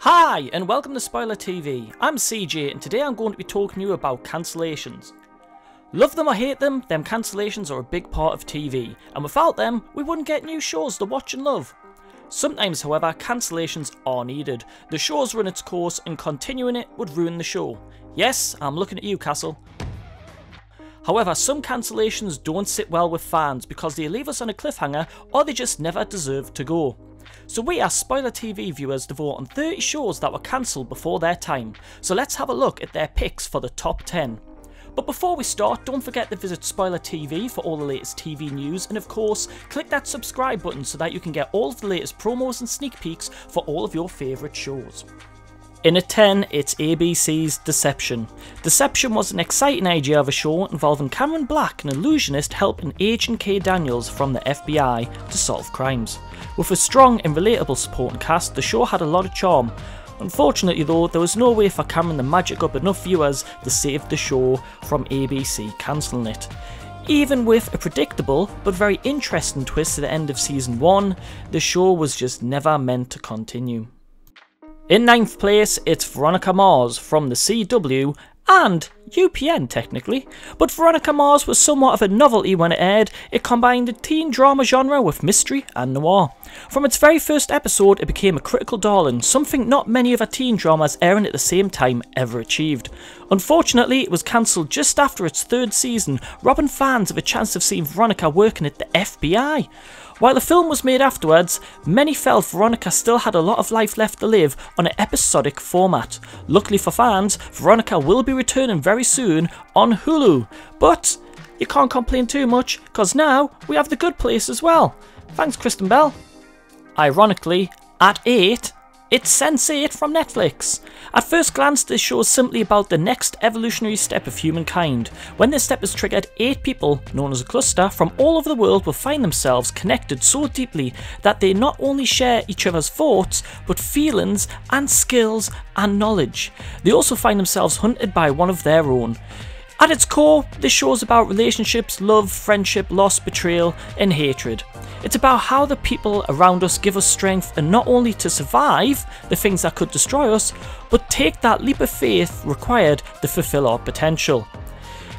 Hi and welcome to SpoilerTV. I'm CJ and today I'm going to be talking to you about cancellations. Love them or hate them cancellations are a big part of TV, and without them we wouldn't get new shows to watch and love. Sometimes however, cancellations are needed. The show's run its course and continuing it would ruin the show. Yes, I'm looking at you, Castle. However, some cancellations don't sit well with fans because they leave us on a cliffhanger or they just never deserve to go. So we asked SpoilerTV viewers to vote on 30 shows that were cancelled before their time, so let's have a look at their picks for the top 10. But before we start, don't forget to visit SpoilerTV for all the latest TV news, and of course, click that subscribe button so that you can get all of the latest promos and sneak peeks for all of your favourite shows. In at 10, it's ABC's Deception. Deception was an exciting idea of a show involving Cameron Black, an illusionist, helping Agent K. Daniels from the FBI to solve crimes. With a strong and relatable supporting cast, the show had a lot of charm. Unfortunately though, there was no way for Cameron to magic up enough viewers to save the show from ABC cancelling it. Even with a predictable but very interesting twist at the end of season 1, the show was just never meant to continue. In 9th place, it's Veronica Mars from the CW and UPN technically, but Veronica Mars was somewhat of a novelty when it aired. It combined the teen drama genre with mystery and noir. From its very first episode, it became a critical darling, something not many other teen dramas airing at the same time ever achieved. Unfortunately, it was cancelled just after its 3rd season, robbing fans of a chance of seeing Veronica working at the FBI. While the film was made afterwards, many felt Veronica still had a lot of life left to live on an episodic format. Luckily for fans, Veronica will be returning very soon on Hulu. But you can't complain too much, cause now we have The Good Place as well. Thanks Kristen Bell. Ironically, at 8, it's Sense8 from Netflix. At first glance, this show is simply about the next evolutionary step of humankind. When this step is triggered, 8 people, known as a cluster, from all over the world will find themselves connected so deeply that they not only share each other's thoughts, but feelings and skills and knowledge. They also find themselves hunted by one of their own. At its core, this show is about relationships, love, friendship, loss, betrayal, and hatred. It's about how the people around us give us strength, and not only to survive the things that could destroy us, but take that leap of faith required to fulfill our potential.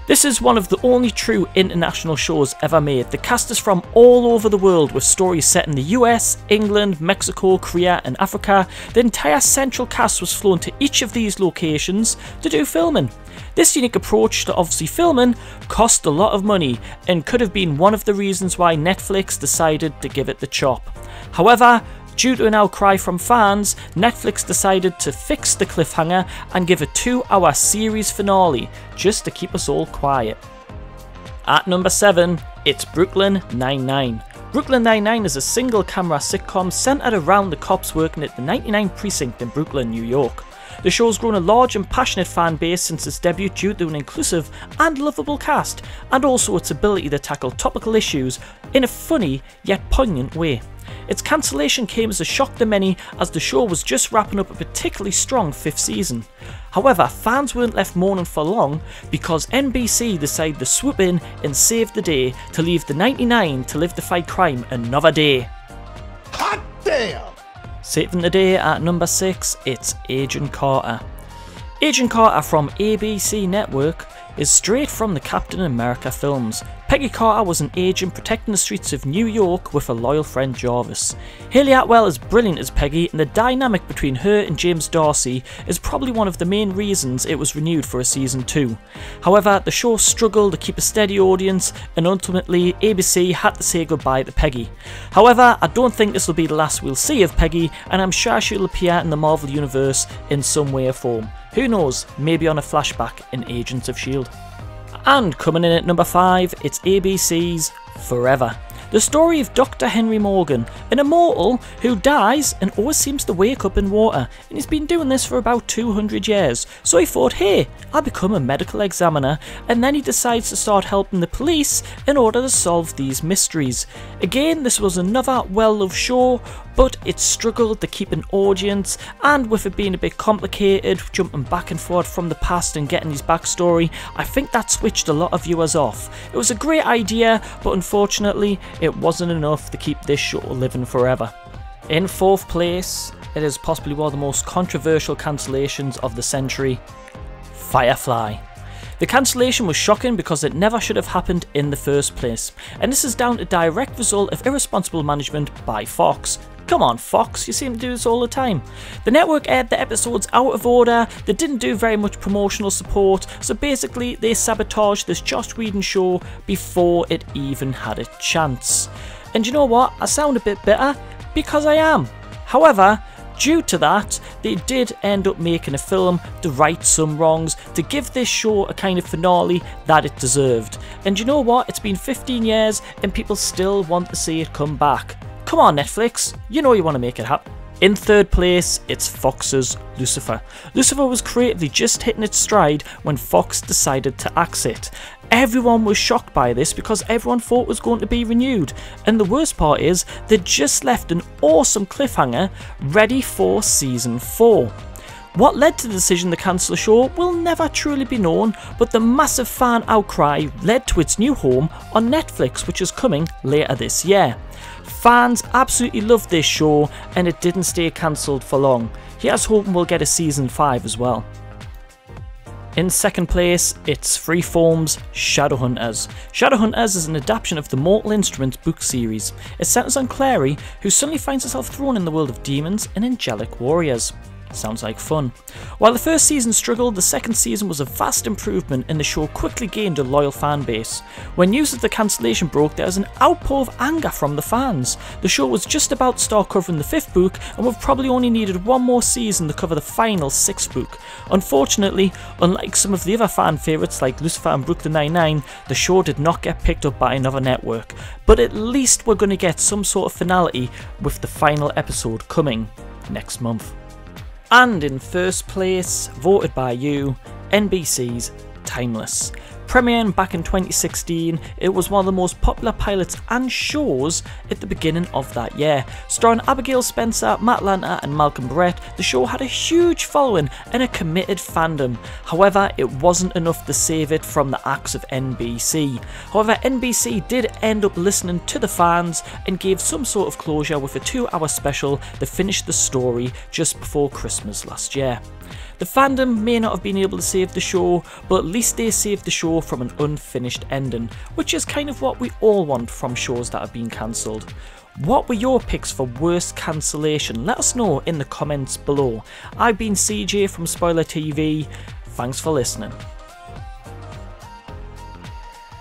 This is one of the only true international shows ever made. The cast is from all over the world, with stories set in the US, England, Mexico, Korea and Africa. The entire central cast was flown to each of these locations to do filming. This unique approach to obviously filming cost a lot of money and could have been one of the reasons why Netflix decided to give it the chop. However, due to an outcry from fans, Netflix decided to fix the cliffhanger and give a 2-hour series finale, just to keep us all quiet. At number 7, it's Brooklyn Nine-Nine. Brooklyn Nine-Nine is a single-camera sitcom centered around the cops working at the 99 precinct in Brooklyn, New York. The show's grown a large and passionate fan base since its debut due to an inclusive and lovable cast, and also its ability to tackle topical issues in a funny yet poignant way. Its cancellation came as a shock to many, as the show was just wrapping up a particularly strong 5th season. However, fans weren't left mourning for long, because NBC decided to swoop in and save the day to leave the 99 to live to fight crime another day. Hot damn! Saving the day at number 6, it's Agent Carter. Agent Carter from ABC Network is straight from the Captain America films. Peggy Carter was an agent protecting the streets of New York with a loyal friend Jarvis. Hayley Atwell is brilliant as Peggy, and the dynamic between her and James Darcy is probably one of the main reasons it was renewed for a season 2. However, the show struggled to keep a steady audience, and ultimately ABC had to say goodbye to Peggy. However, I don't think this will be the last we'll see of Peggy, and I'm sure she'll appear in the Marvel Universe in some way or form. Who knows, maybe on a flashback in Agents of S.H.I.E.L.D. And coming in at number 5, it's ABC's Forever. The story of Dr. Henry Morgan, an immortal who dies and always seems to wake up in water, and he's been doing this for about 200 years. So he thought, hey, I'll become a medical examiner, and then he decides to start helping the police in order to solve these mysteries. Again, this was another well-loved show, but it struggled to keep an audience, and with it being a bit complicated, jumping back and forth from the past and getting his backstory, I think that switched a lot of viewers off. It was a great idea, but unfortunately, it wasn't enough to keep this show living forever. In fourth place, it is possibly one of the most controversial cancellations of the century, Firefly. The cancellation was shocking because it never should have happened in the first place, and this is down to direct result of irresponsible management by Fox. Come on Fox, you seem to do this all the time. The network aired the episodes out of order, they didn't do very much promotional support, so basically they sabotaged this Joss Whedon show before it even had a chance. And you know what, I sound a bit bitter, because I am. However, due to that, they did end up making a film to right some wrongs, to give this show a kind of finale that it deserved. And you know what, it's been 15 years and people still want to see it come back. Come on Netflix, you know you want to make it happen. In third place, it's Fox's Lucifer. Lucifer was creatively just hitting its stride when Fox decided to axe it. Everyone was shocked by this because everyone thought it was going to be renewed, and the worst part is they just left an awesome cliffhanger ready for season 4. What led to the decision to cancel the show will never truly be known, but the massive fan outcry led to its new home on Netflix, which is coming later this year. Fans absolutely loved this show and it didn't stay cancelled for long. Here's hoping we'll get a season 5 as well. In second place, it's Freeform's Shadowhunters. Shadowhunters is an adaptation of the Mortal Instruments book series. It centers on Clary, who suddenly finds herself thrown in the world of demons and angelic warriors. Sounds like fun. While the first season struggled, the second season was a vast improvement and the show quickly gained a loyal fan base. When news of the cancellation broke, there was an outpour of anger from the fans. The show was just about to start covering the 5th book and we've probably only needed one more season to cover the final 6th book. Unfortunately, unlike some of the other fan favourites like Lucifer and Brooklyn Nine-Nine, the show did not get picked up by another network. But at least we're going to get some sort of finality with the final episode coming next month. And in first place, voted by you, NBC's Timeless. Premiering back in 2016, it was one of the most popular pilots and shows at the beginning of that year. Starring Abigail Spencer, Matt Lanter and Malcolm Brett, the show had a huge following and a committed fandom. However, it wasn't enough to save it from the axe of NBC. However, NBC did end up listening to the fans and gave some sort of closure with a 2-hour special that finished the story just before Christmas last year. The fandom may not have been able to save the show, but at least they saved the show from an unfinished ending, which is kind of what we all want from shows that have been cancelled. What were your picks for worst cancellation? Let us know in the comments below. I've been CJ from SpoilerTV, thanks for listening.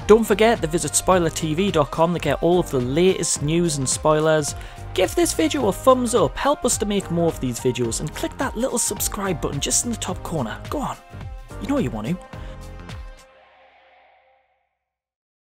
Don't forget to visit SpoilerTV.com to get all of the latest news and spoilers. Give this video a thumbs up, help us to make more of these videos, and click that little subscribe button just in the top corner. Go on, you know you want to.